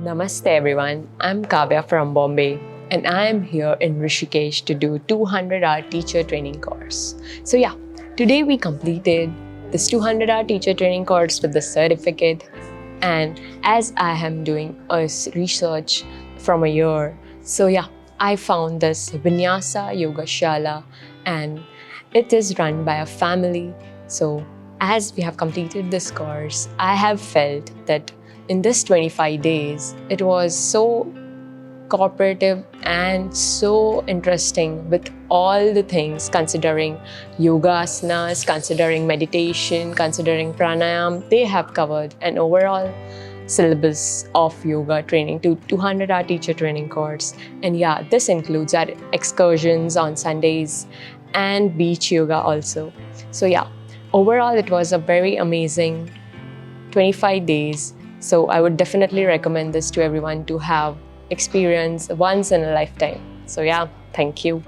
Namaste everyone, I'm Kavya from Bombay and I am here in Rishikesh to do 200-hour teacher training course. So yeah, today we completed this 200-hour teacher training course with the certificate, and as I am doing a research from a year, so yeah, I found this Vinyasa Yogashala and it is run by a family. So as we have completed this course, I have felt that in this 25 days, it was so cooperative and so interesting with all the things, considering yoga asanas, considering meditation, considering pranayam. They have covered an overall syllabus of yoga training to 200-hour teacher training course. And yeah, this includes our excursions on Sundays and beach yoga also. So yeah, overall it was a very amazing 25 days. So I would definitely recommend this to everyone to have experience once in a lifetime. So yeah, thank you.